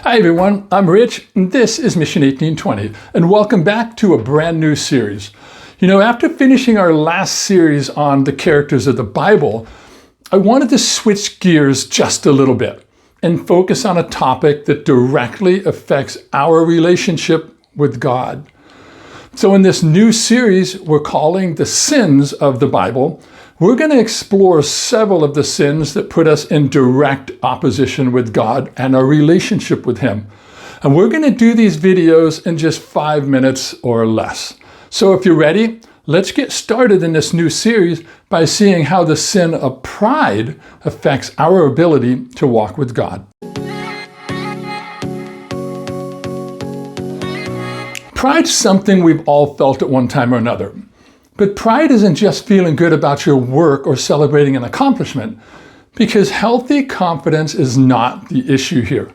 Hi everyone, I'm Rich, and this is Mission 1820, and welcome back to a brand new series. After finishing our last series on the characters of the Bible, I wanted to switch gears just a little bit and focus on a topic that directly affects our relationship with God. So in this new series we're calling The Sins of the Bible, we're going to explore several of the sins that put us in direct opposition with God and our relationship with Him. And we're going to do these videos in just 5 minutes or less. So if you're ready, let's get started in this new series by seeing how the sin of pride affects our ability to walk with God. Pride's something we've all felt at one time or another. But pride isn't just feeling good about your work or celebrating an accomplishment, because healthy confidence is not the issue here.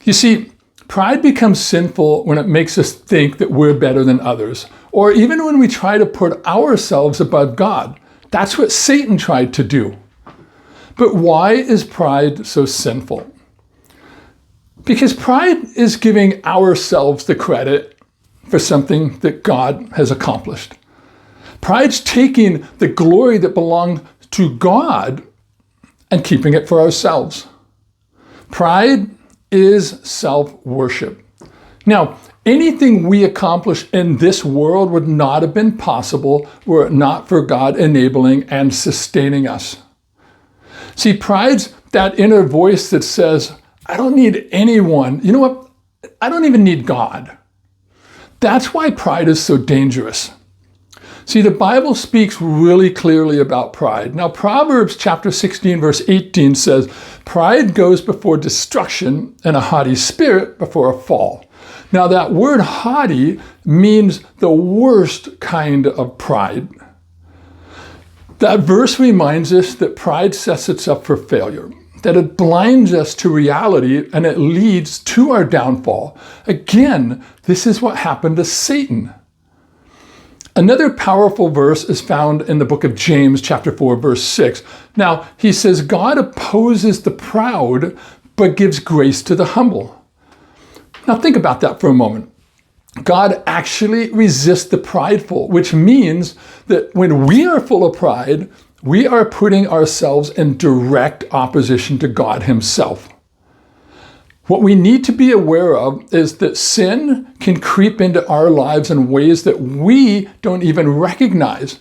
You see, pride becomes sinful when it makes us think that we're better than others, or even when we try to put ourselves above God. That's what Satan tried to do. But why is pride so sinful? Because pride is giving ourselves the credit for something that God has accomplished. Pride's taking the glory that belongs to God and keeping it for ourselves. Pride is self-worship. Now, anything we accomplish in this world would not have been possible were it not for God enabling and sustaining us. See, pride's that inner voice that says, I don't need anyone. You know what? I don't even need God. That's why pride is so dangerous. See, the Bible speaks really clearly about pride. Now, Proverbs chapter 16, verse 18 says, pride goes before destruction and a haughty spirit before a fall. Now, that word haughty means the worst kind of pride. That verse reminds us that pride sets us up for failure, that it blinds us to reality and it leads to our downfall. Again, this is what happened to Satan. Another powerful verse is found in the book of James, chapter 4, verse 6. Now, he says, God opposes the proud, but gives grace to the humble. Now, think about that for a moment. God actually resists the prideful, which means that when we are full of pride, we are putting ourselves in direct opposition to God Himself. What we need to be aware of is that sin can creep into our lives in ways that we don't even recognize,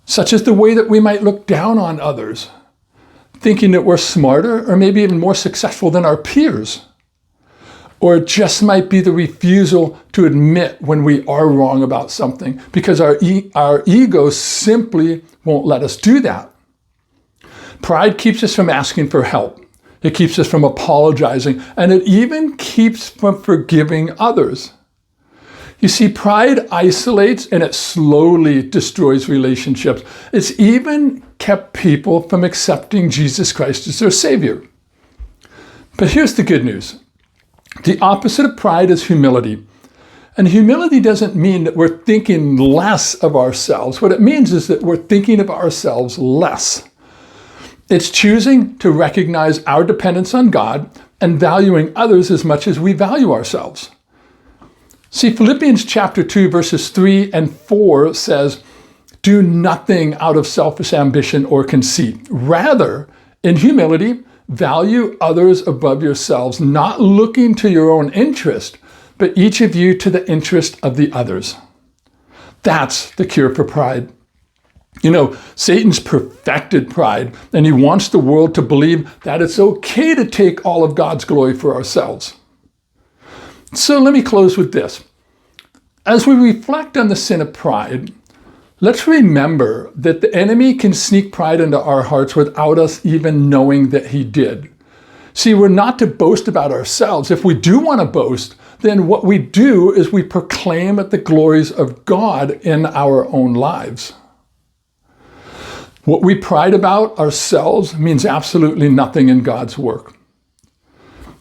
such as the way that we might look down on others, thinking that we're smarter or maybe even more successful than our peers. Or it just might be the refusal to admit when we are wrong about something, because our ego simply won't let us do that. Pride keeps us from asking for help. It keeps us from apologizing, and it even keeps from forgiving others. You see, pride isolates and it slowly destroys relationships. It's even kept people from accepting Jesus Christ as their Savior. But here's the good news. The opposite of pride is humility. And humility doesn't mean that we're thinking less of ourselves. What it means is that we're thinking of ourselves less. It's choosing to recognize our dependence on God and valuing others as much as we value ourselves. See, Philippians chapter 2, verses 3 and 4 says, do nothing out of selfish ambition or conceit. Rather, in humility, value others above yourselves, not looking to your own interest, but each of you to the interest of the others. That's the cure for pride. Satan's perfected pride, and he wants the world to believe that it's okay to take all of God's glory for ourselves. So let me close with this. As we reflect on the sin of pride, let's remember that the enemy can sneak pride into our hearts without us even knowing that he did. See, we're not to boast about ourselves. If we do want to boast, then what we do is we proclaim the glories of God in our own lives. What we pride about ourselves means absolutely nothing in God's work.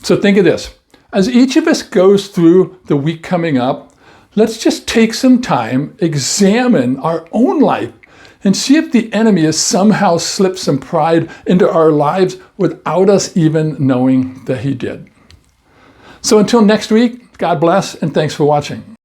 So think of this. As each of us goes through the week coming up, let's just take some time, examine our own life, and see if the enemy has somehow slipped some pride into our lives without us even knowing that he did. So until next week, God bless and thanks for watching.